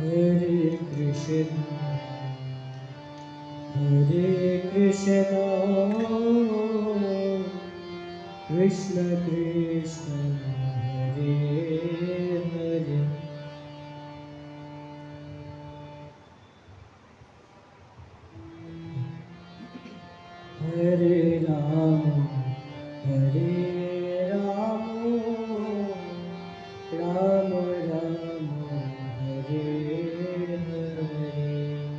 Hare Krishna, Krishna Krishna, Hare Hare. Hare Rama, Hare Rama, Rama Rama, Hare Hare.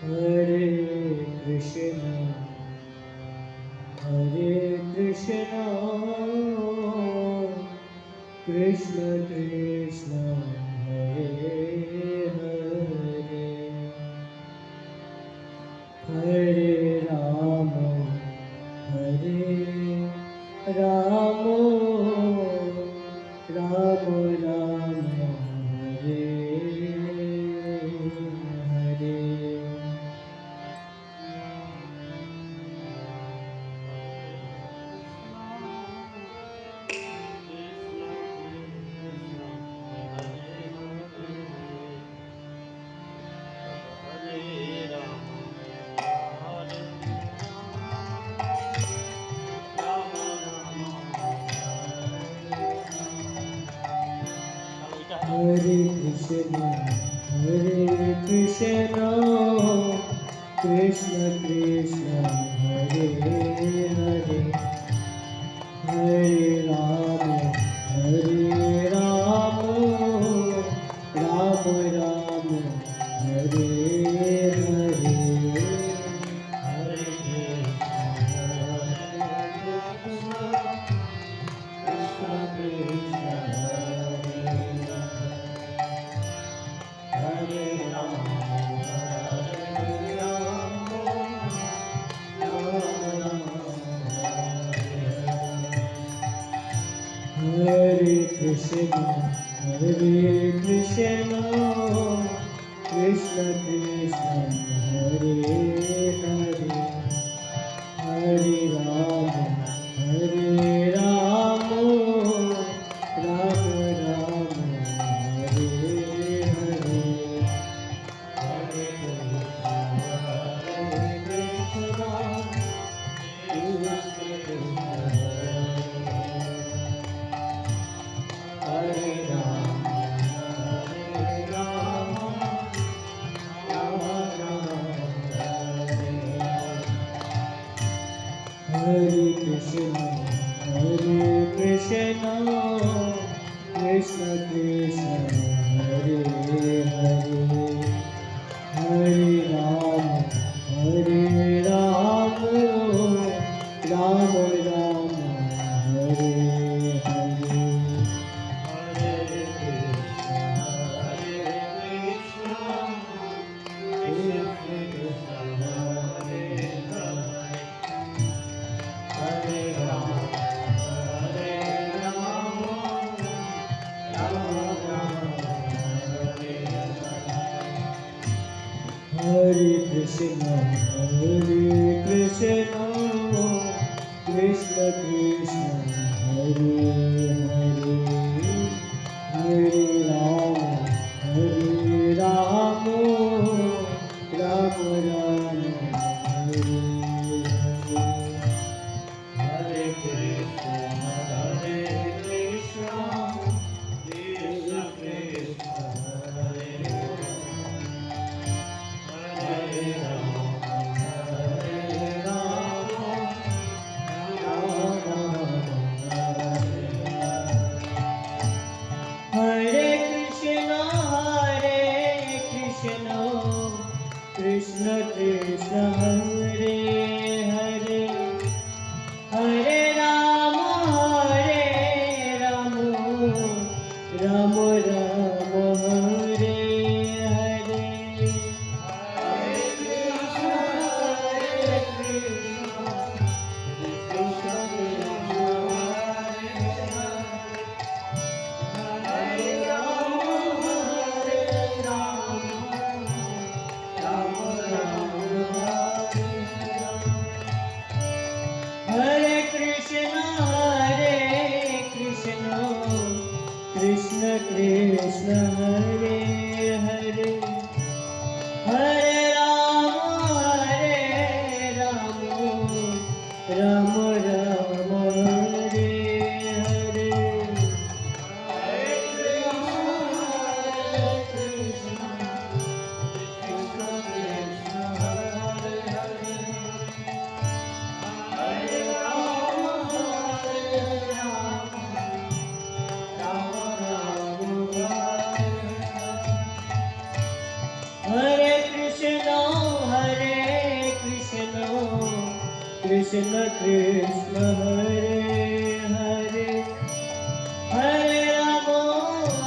Hare Krishna, Krishna Krishna, Hare Hare. Hare Rama, Hare Rama, Rama Rama, Hare Hare. Hare Krishna, Krishna Krishna, Hare Hare. Hare Rama, Rama Rama, Hare Hare. Hare Krishna, Krishna Krishna, Hare Rama, Hare Krishna, Krishna Krishna, Hare Hare. Hare Rama, Rama Rama, Hare Hare. Hare Krishna, Krishna Krishna, Hare Rama, Rama Rama, Hare Hare. Krishna, Krishna Krishna, Hare Hare. Hare Rama, Rama Rama, Hare Hare. Hare Krishna, Krishna Krishna, Hare Hare. Hare Rama, Rama Rama, Hare Hare. Hare Krishna, Krishna Krishna, Hare Hare. Hare Rama, Rama Rama, Hare Hare. Hare Krishna, Krishna Krishna, Hare Hare. Hare Rama, Krishna Krishna Hare Hare Hare Ramo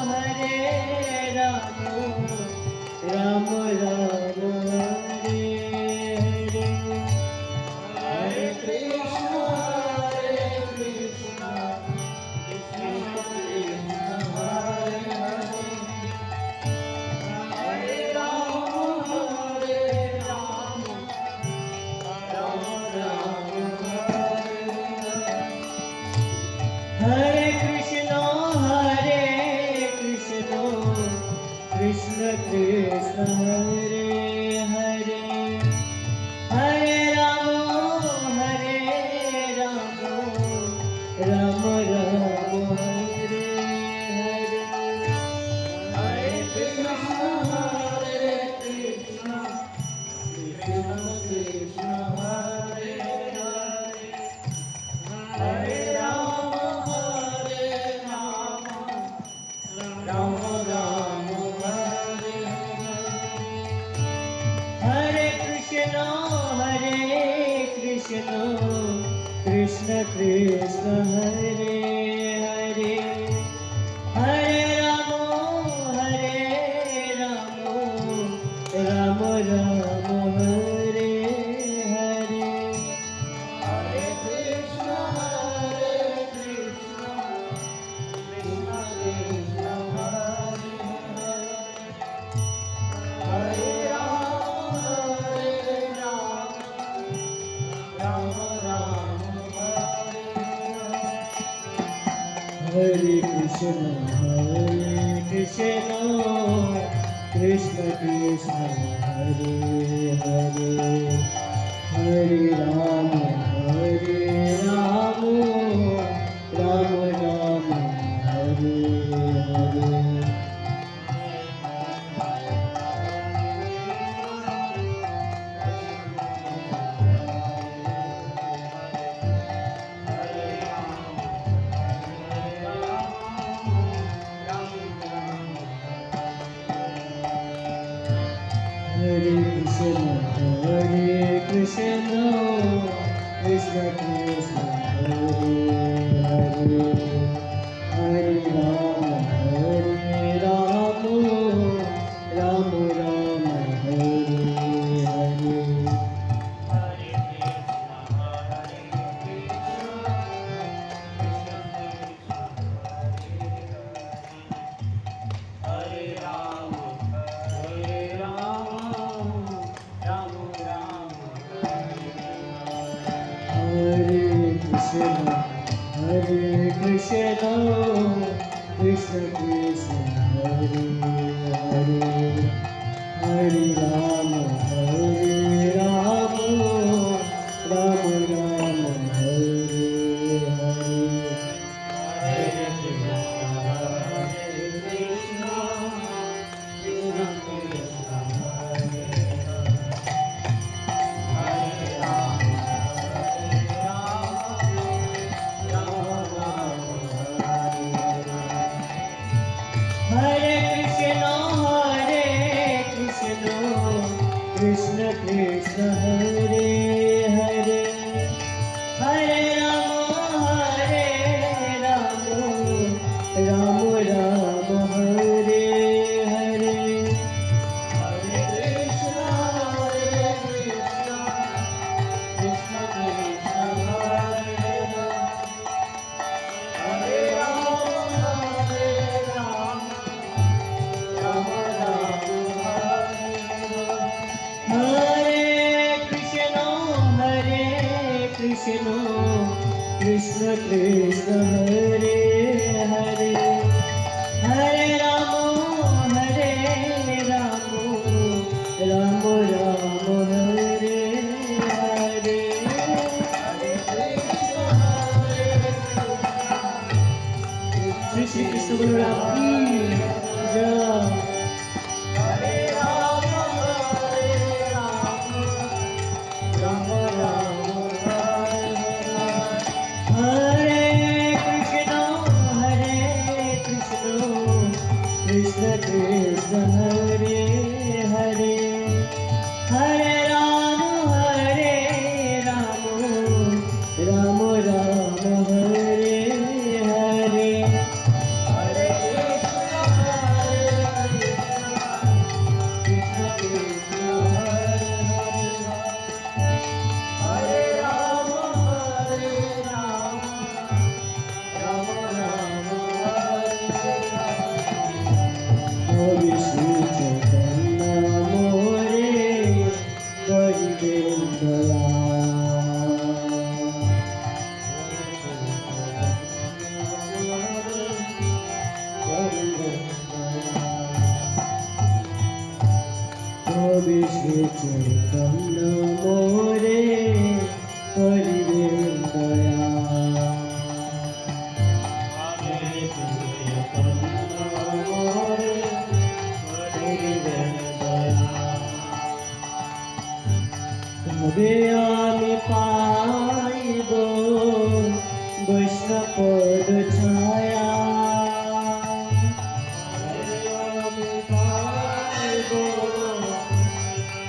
Hare Ramo Ramo Ramo Hare Hare Hare Krishna Krishna Krishna Hare Hare Hare Ramo Hare Ramo Ramo Ramo Hare Hare Hare Krishna Krishna Krishna Hare Hare Hare Ramo Hare Ramo Ramo Ramo Hare Hare Hare Krishna Krishna Krishna Hare Hare Hare Ramo Hare Ramo Ramo Ramo Hare Hare Hare Krishna Krishna Krishna Hare Hare Hare Ramo Hare Ramo Ramo Ramo Hare Hare Hare Krishna Krishna Krishna Hare Hare Hare Ramo Hare Ramo Ramo Ramo Hare Hare Krishna Krishna Krishna Hare Hare Hare Rama Rama Rama Hare Hare Hare Krishna Krishna Krishna Hare Hare Hare Rama Rama Rama Hare Hare Hare Krishna Krishna Krishna Hare Hare Hare Rama Rama Rama Hare Hare Hare Krishna Krishna Krishna Hare Hare Rama Hare Krishna Krishna Hare Hare Hare Ramo Ramo Ramo Hare Hare Hare Krishna Krishna Krishna Hare Hare Ramo Ramo Ramo Krishna Krishna Hare Hare Hare Ramo Ramo Ramo Hare Hare Hare Krishna Shri Shri Krishna Balaram ki jai Hare Ramo Ramo Ramo Hare Krishna Krishna Hare Hare Hare Ramo Shri Chaitanya মোরে করিবেন দয়া। তবে আমি পাইব বৈষ্ণব পদ ছায়া। আমি পাইব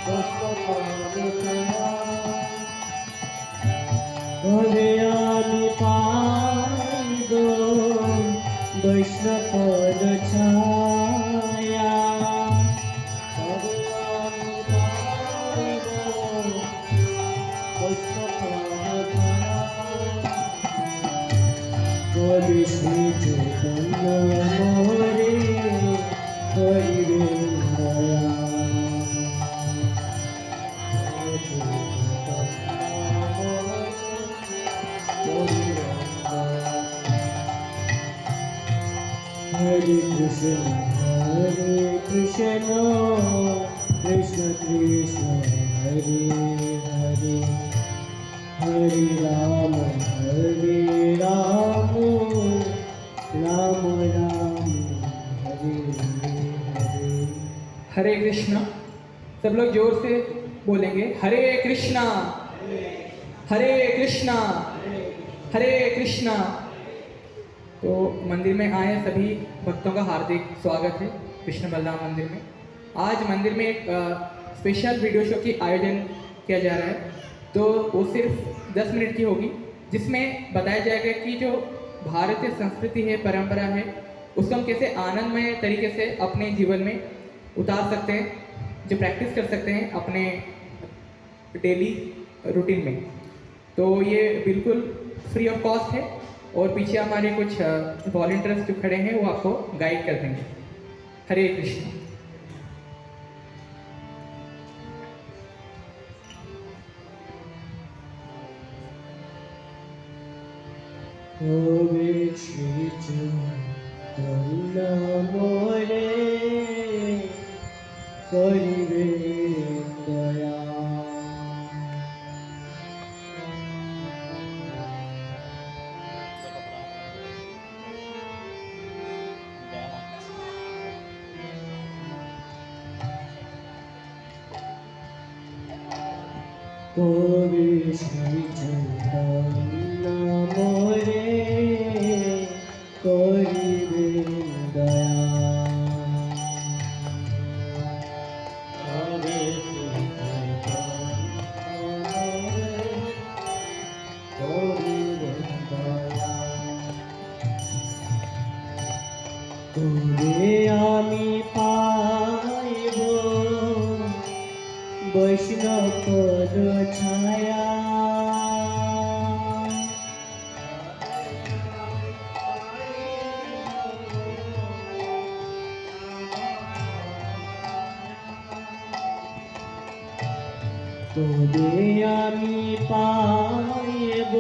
বৈষ্ণব পদ ছায়া। তবে আমি পাইব বৈষ্ণব পদ ছায়া। তবে আমি পাইব কবি শ্রী চৈতন্য মোরে করিবেন দয়া। হরে কৃষ্ণ হরে কৃষ্ণ কৃষ্ণ কৃষ্ণ হরে হরে हरे राम राम राम हरे हरे। हरे कृष्णा। सब लोग जोर से बोलेंगे हरे कृष्णा हरे कृष्णा हरे कृष्णा। तो मंदिर में आए सभी भक्तों का हार्दिक स्वागत है कृष्ण बलराम मंदिर में। आज मंदिर में एक स्पेशल वीडियो शो की आयोजन किया जा रहा है। तो वो सिर्फ 10 मिनट की होगी, जिसमें बताया जाएगा कि जो भारतीय संस्कृति है, परंपरा है, उसको हम कैसे आनंदमय तरीके से अपने जीवन में उतार सकते हैं, जो प्रैक्टिस कर सकते हैं अपने डेली रूटीन में। तो ये बिल्कुल फ्री ऑफ कॉस्ट है और पीछे हमारे कुछ वॉलंटियर्स जो खड़े हैं वो आपको गाइड कर देंगे। हरे कृष्ण। কবি শ্রী চৈতন্য মোরে করিবেন দয়া। কবি শ্রী চৈতন্য মোরে করিবেন দয়া। কবি শ্রী চৈতন্য মোরে করিবেন দয়া। তবে আমি পাইব বৈষ্ণব পদ ছায়া। তবে আমি পাইব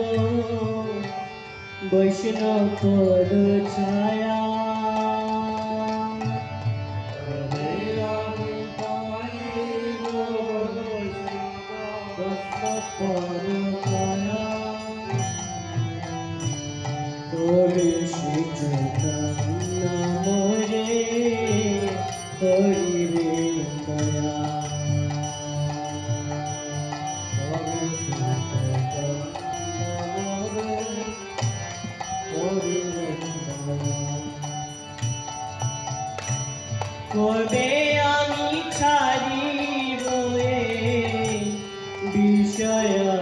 বৈষ্ণব পদ ছায়া। তবে আমি পাইব বৈষ্ণব পদ ছায়া। তবে শ্রী চৈতন্য মোরে করিবেন দয়া। কবে আমি ছাড়িব বিষয়াভিমান।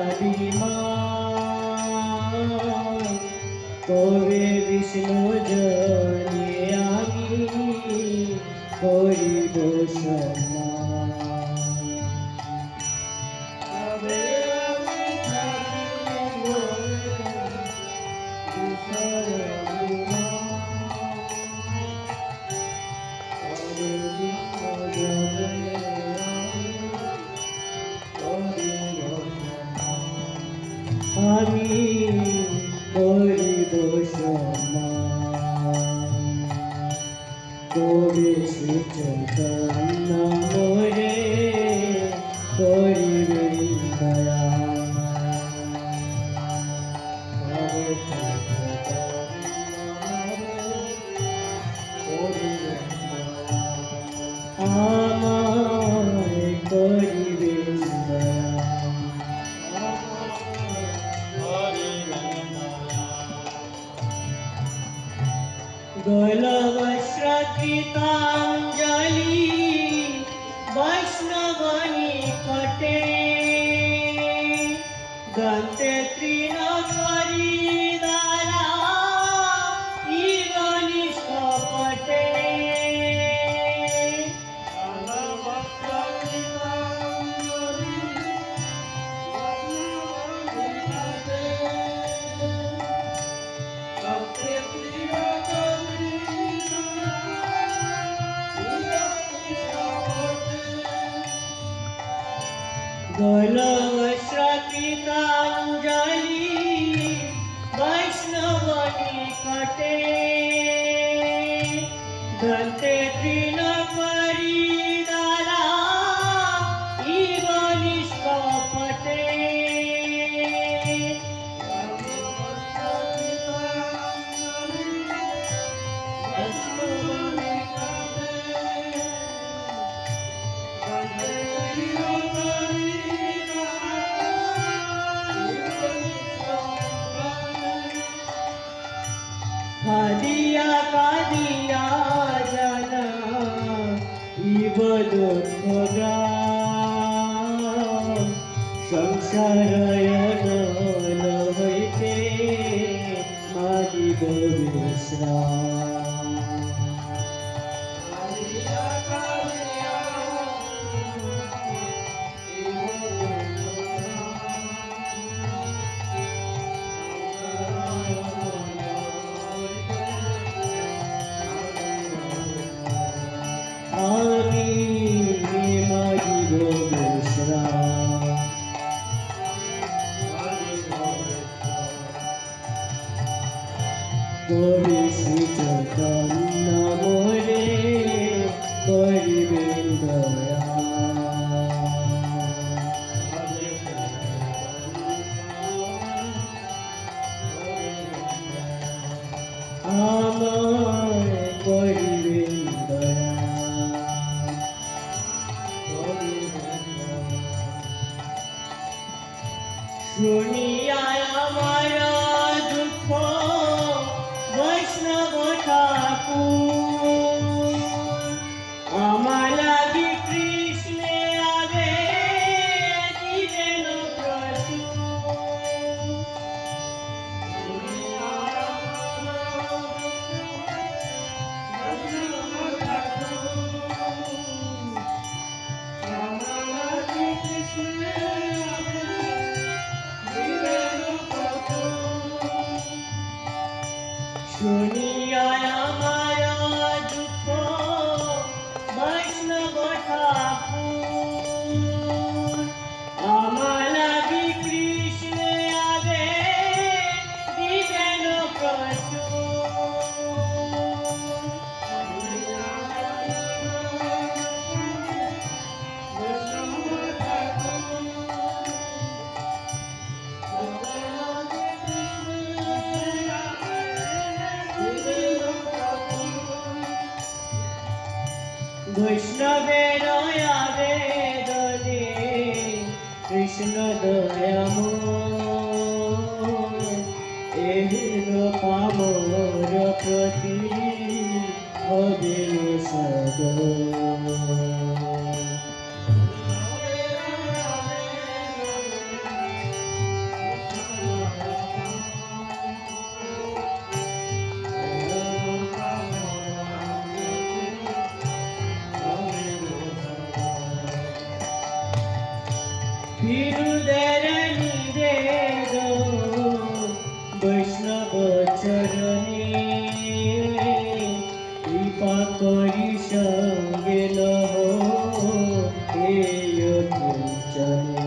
কবে বিষ্ণু জনে আমি করিব সম্মান। কবে আমি ছাড়িব বিষয়াভিমান। আমি করিব সম্মান। কবি শ্রী চৈতন্য মোরে করিবেন দয়া হরে কৃষ্ণ করিবেন দয়া আমায় করিবেন দয়া গলবশ্রকিতাঞ্জলি বৈষ্ণবনি কটে দন্তে তৃণকরি দ্বারা ইবনি কপটে গলবশ্রকিতাঞ্জলি বৈষ্ণবনি কটে দন্তে তৃণকরি দ্বারা ইবনি কপটে কাঁদিয়া কাঁদিয়া জানা ইবদুঃখরা সংসারয়ন হইতে মাগিব বিশ্রাম আমি মাগিব বিশ্রাম কবি শ্রী চৈতন্য মোরে করিবেন দয়া আমায় করিবেন দয়া শুনিয়া আমার দুঃখ বৈষ্ণব ঠাকুর আমার লাগি কৃষ্ণে আগে দিলেন শুনিয়া আমার দুঃখ বৈষ্ণব ঠাকুর আমার লাগি কৃষ্ণে আগে দিবেন বৈষ্ণবের আবেদনে কৃষ্ণ দয়াময় এহেন পামর প্রতি হবেন সদয় বিরুদের নিবেদন বৈষ্ণব চরণে কৃপা করি সঙ্গে লহ এই অকিঞ্চনে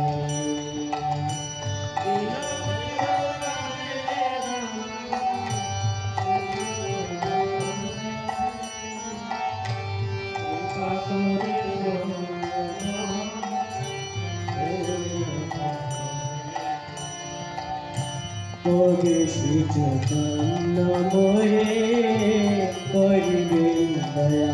তবে শ্রী চৈতন্য মোরে করিবেন দয়া।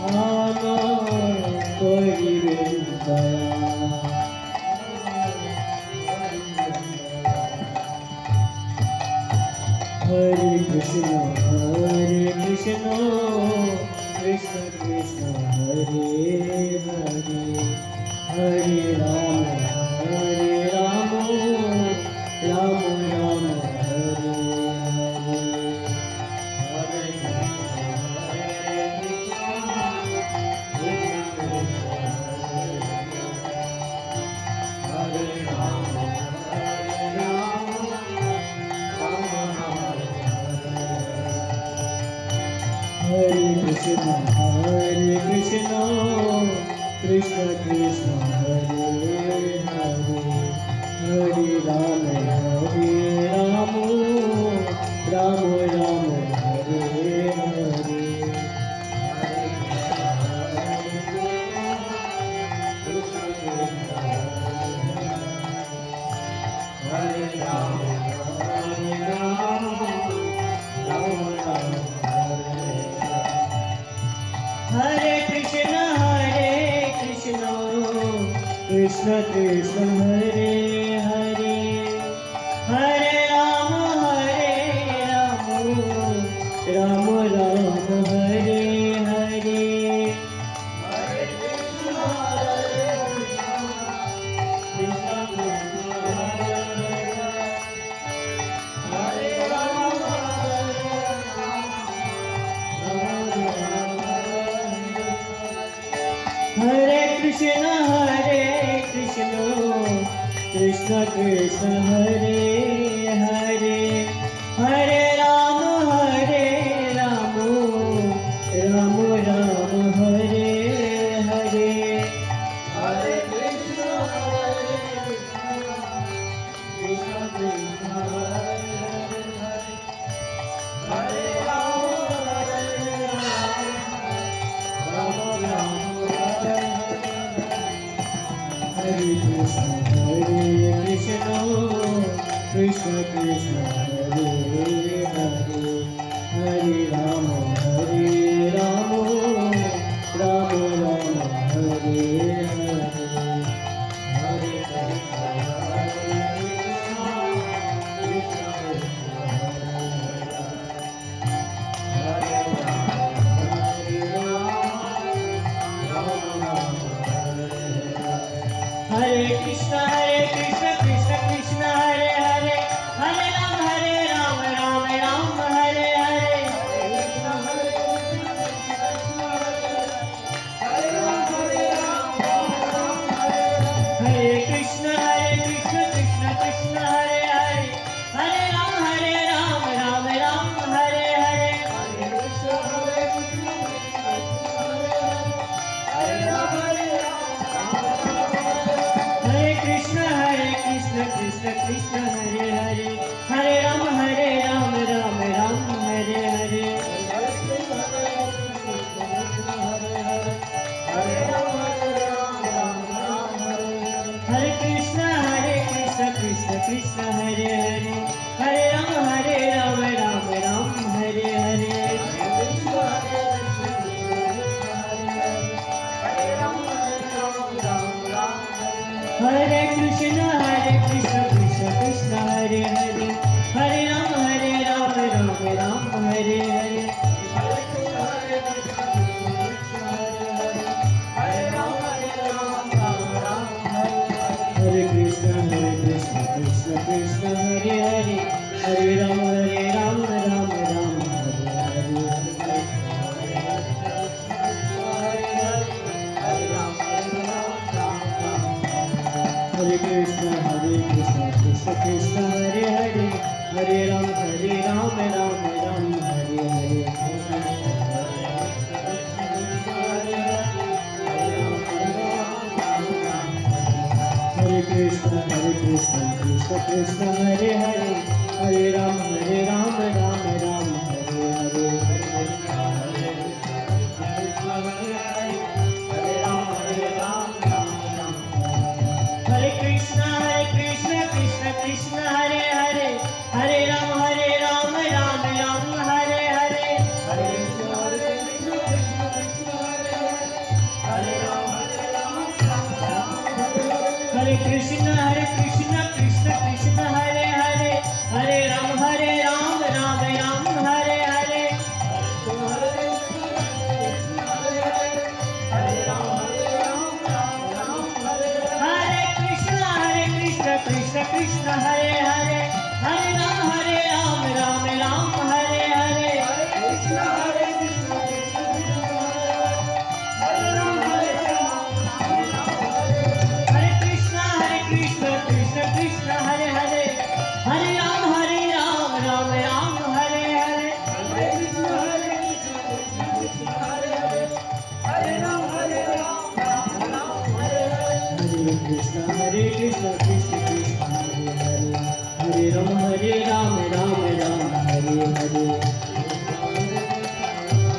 আমার করিবেন দয়া। হরে কৃষ্ণ কৃষ্ণ কৃষ্ণ হরে হরে, হরে Ram Ram Ram Hare Hare. Hare Krishna, Krishna Krishna, Hare Hare, Hare Ram, Ram Ram, Hare Hare. Hare Krishna, Krishna Krishna, Hare Hare, Hare Ram, Ram Ram, Hare Hare. Hare Krishna, Krishna Krishna, Hare Hare, Hare Ram, Hare Krishna, Krishna Krishna, Hare Hare, Hare Ram, Ram Ram, Hare Hare. Hare Krishna, Krishna Krishna, Hare Ram, Ram Ram, Hare Krishna, Krishna Krishna, Hare Hare, Hare Ram, Ram Ram, Hare Hare. Hare Krishna, Krishna Krishna, Hare Ram, Ram Ram, Hare Krishna, Krishna Krishna, Hare Hare, Hare Ram, Ram Ram, Hare Hare. Hare Krishna, Krishna Krishna, Hare Hare, Hare Ram, Ram Ram, Hare Hare. Hare Krishna, Krishna Krishna, Hare Hare, Hare Ram, Ram Ram, Hare Hare. Hare Krishna, Krishna Krishna, Hare Hare, Hare Ram, Ram Ram, Hare Hare. Hare Krishna, Krishna Krishna, Hare Hare, Hare Ram, Ram Ram, Hare Hare. Hare Krishna, Krishna Krishna, Hare Hare, Hare Ram, Ram Ram, Hare Hare. Hare Krishna, Krishna Krishna, Hare Hare, Hare Ram, Ram Ram, Hare Hare. Hare Krishna, Krishna Krishna, Hare Hare, Hare Ram, Ram Ram, Hare Hare. Hare Krishna, Krishna Hare Hare Hare Ram Ram Ram Hare Hare Hare Krishna Krishna Krishna Hare Hare Hare Ram Ram Ram Hare Hare Hare Krishna Krishna Krishna Hare Hare Hare Ram Ram Hare Hare Hare Krishna Krishna Krishna Hare Hare Hare Ram Ram Hare Hare Hare Krishna Krishna Krishna Hare Hare Hare Ram Ram Hare Hare Hare Krishna Krishna Krishna Hare Hare Hare Ram Ram Hare Hare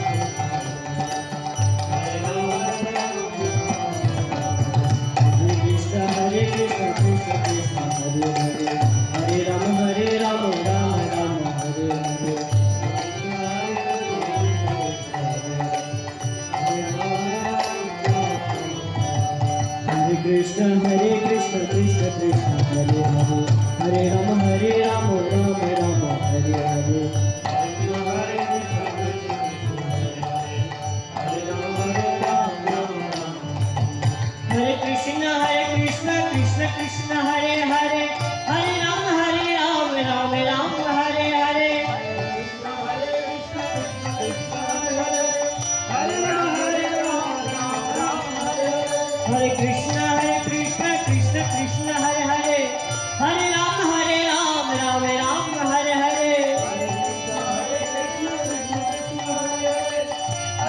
Hare Krishna Krishna Krishna Hare Hare Hare Ram Ram Hare Hare Hare Krishna Krishna Krishna Hare Hare Ram Ram Hare Hare Hare Krishna Krishna Krishna Hare Hare Ram Ram Hare Hare Hare Krishna Krishna Krishna Hare Hare Ram Ram Hare Hare Hare Krishna Krishna Krishna Hare Hare Ram Ram Hare Hare Hare Krishna Krishna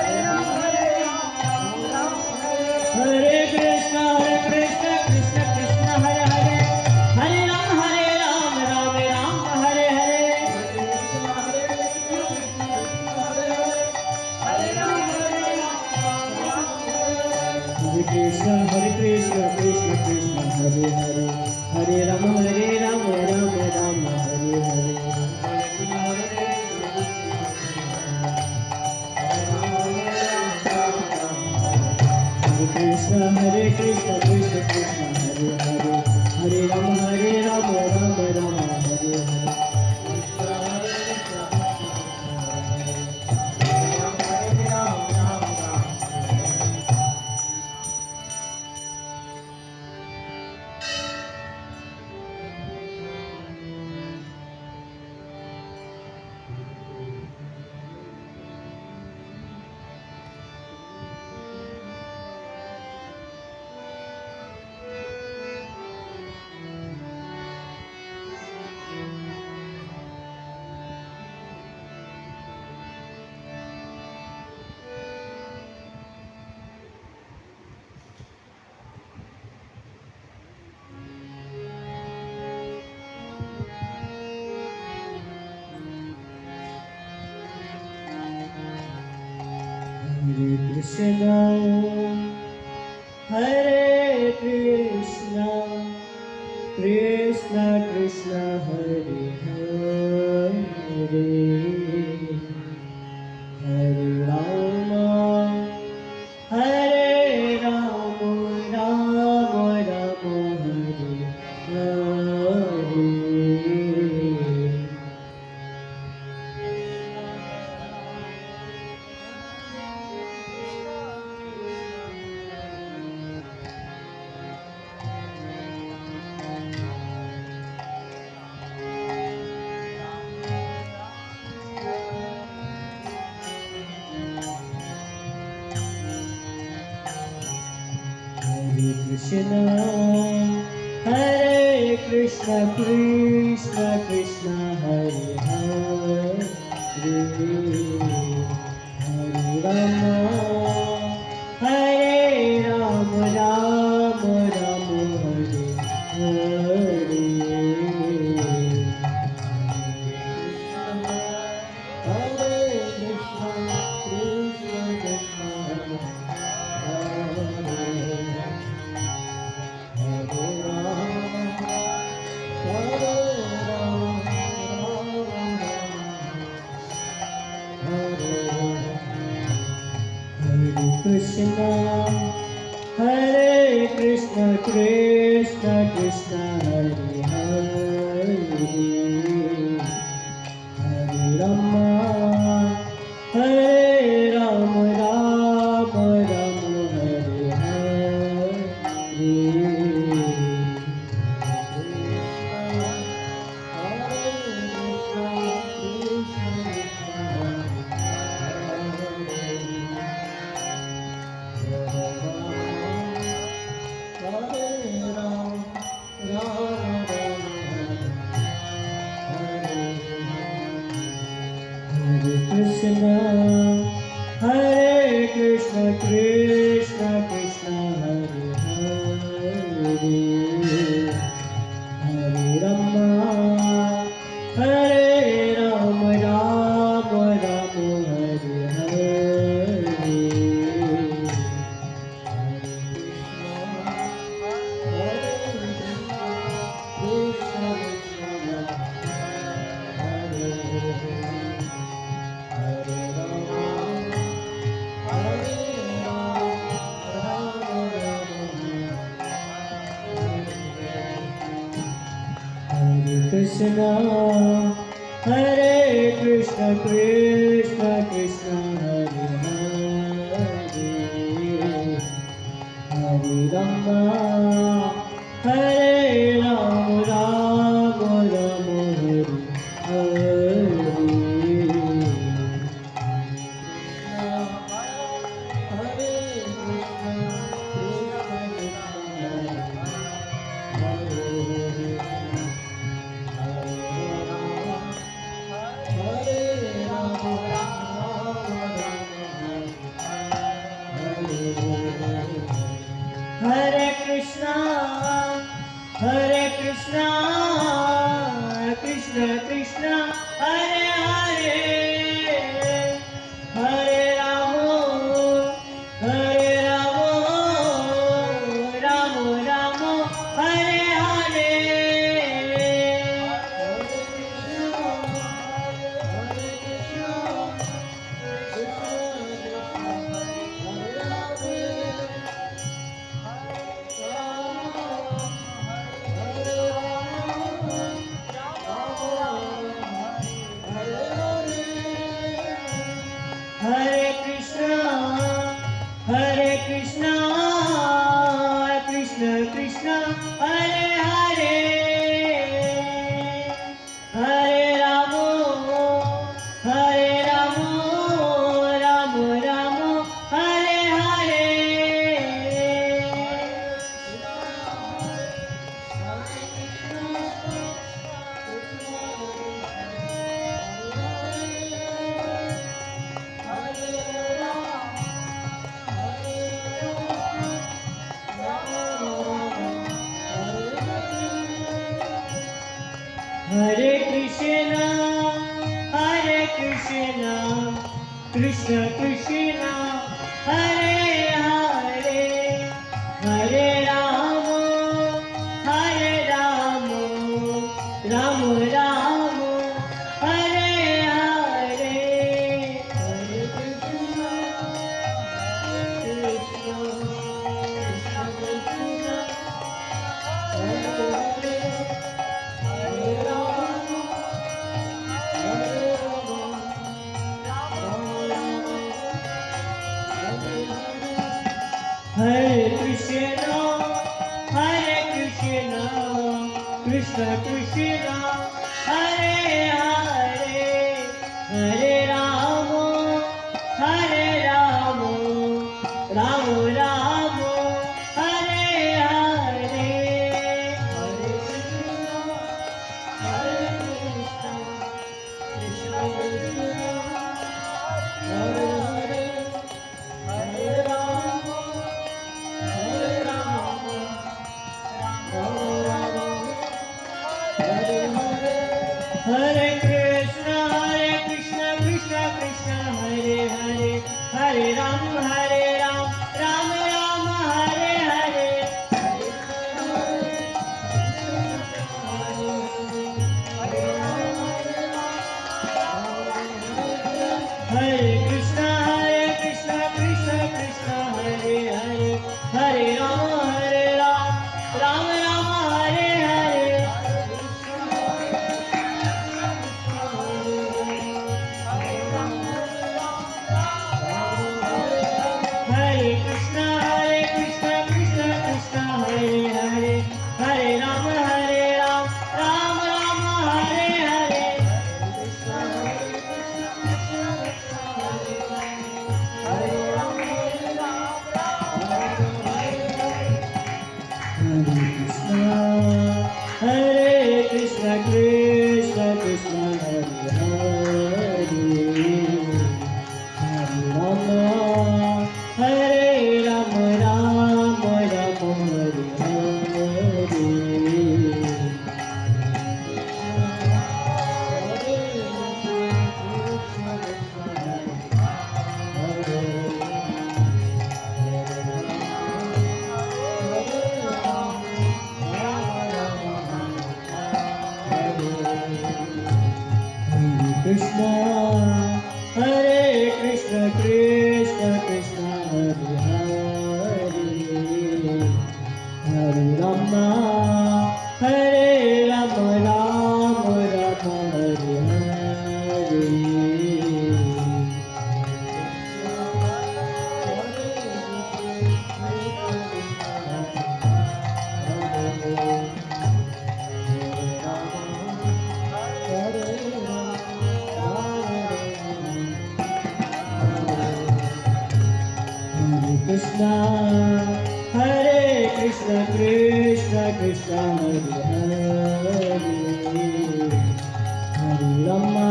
Krishna Hare Hare Ram Ram Hare Hare Hare Krishna Krishna Krishna Hare Hare Hare Ram Ram Ram Hare Hare Hare Krishna Krishna Krishna Hare Hare Hare Ram Ram Hare Hare Hare Krishna Krishna Hare Hare Krishna, Hare Krishna, Krishna Krishna, Hare Hare, Hare Rama, Hare Rama, Rama Rama, Hare Hare. Krishna, Hare Krishna, Krishna Krishna, Hare Hare, Hare Rama, Hare Rama, Rama Rama, Hare Hare. Krishna, Hare Krishna, Krishna Krishna, Hare Hare, Hare Rama, Hare Rama, Rama Rama, Hare Hare Krishna, Hare Krishna, Krishna Krishna, Hare Hare, Hare Rama, Hare Rama, Rama Rama, Hare Hare. Hare Krishna, Hare Krishna, Krishna Krishna, Hare Hare, Hare Rama, Hare Rama, Rama Rama, Hare Hare. Hare Krishna, Hare Krishna, Krishna Krishna, Hare Hare, Hare Rama, Hare Rama, Rama Rama, Hare Hare, Hare Krishna, Krishna Krishna, Krishna Hare Hare. Hare Krishna, Hare Krishna, Krishna Krishna, Hare Hare, Hare Rama, Hare Rama, Rama Rama, Hare Hare, Hare Krishna, Hare Krishna, Krishna Krishna, Hare Hare, Hare Rama, Hare Rama, Rama Rama, Hare Hare. Hare Krishna, Krishna Krishna, Hare Hare, Hare Ram, Ram Ram, Hare Hare. Hare Krishna, Krishna Krishna, Hare हरे Ram Ram Ram Hare Hare Krishna, Hare Krishna, Krishna Krishna, Hare Hare, Hare Rama,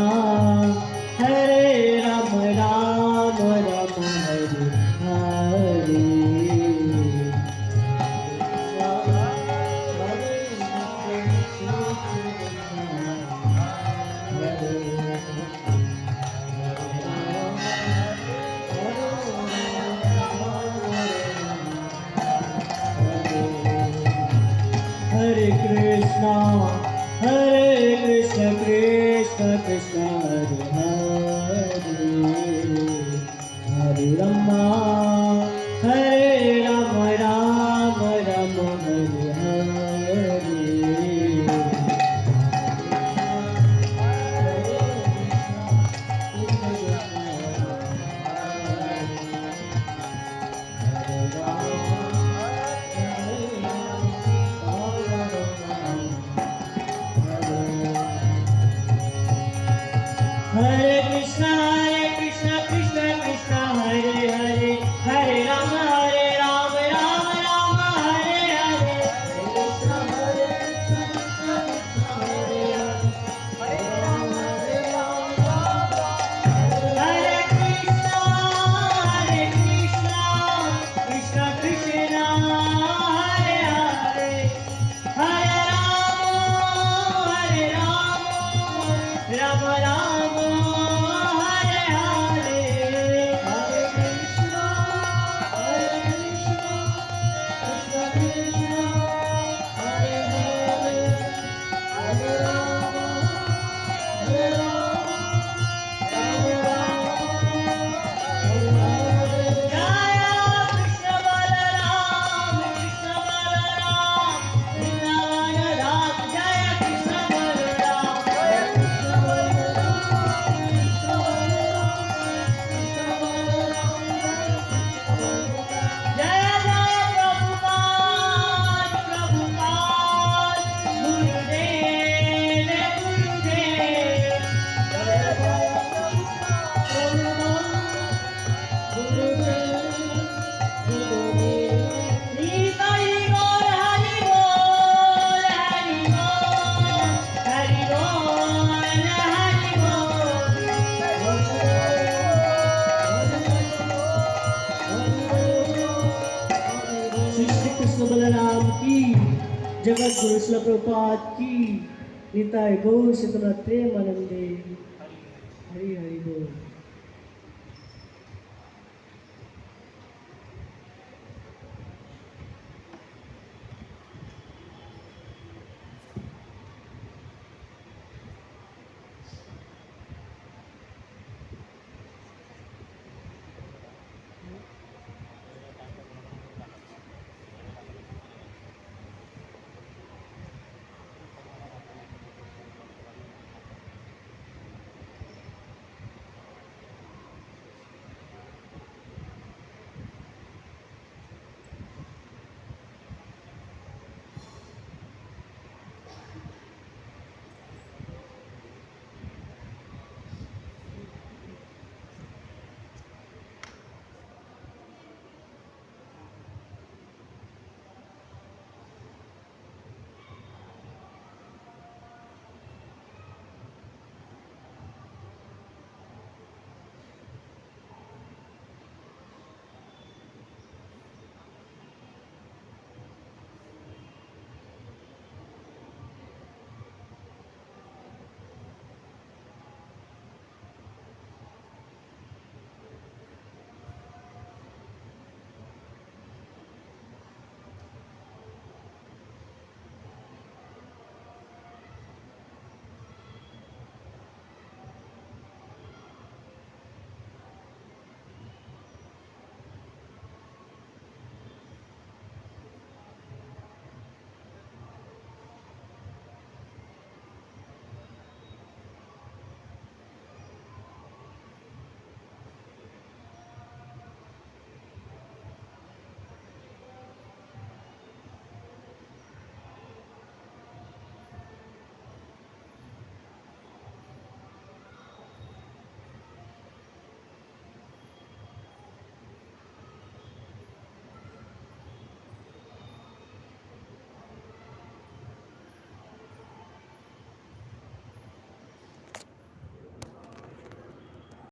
Hare Rama, Rama Rama, Hare Hare. Hare Krishna, Krishna Krishna, Hare Hare, Hare Rama, Hare Rama, Rama Rama, Hare Hare. Hare Krishna, Krishna Krishna, Hare Hare, Hare Rama, Rama Rama, Hare Hare. Hare Krishna, Krishna Krishna, Hare Hare, Hare Rama, Rama Rama, Hare Hare. Hare Krishna, Krishna Krishna, Hare Hare, Hare Rama, Rama Jaya Krishna Balaram, Vrindavan Dham. Jaya Krishna Balaram, Jaya Jaya Prabhupada, Gurudev, Gurudev. Jaya Jaya Prabhupada, Hari Bol, Hari Bol, Hari Bol, Hari Bol. Shri Krishna Balram की, जगत गुरु श्रील प्रभुपाद की, निताय गौर शीतला प्रेमानंदे, हरि हरि बोल।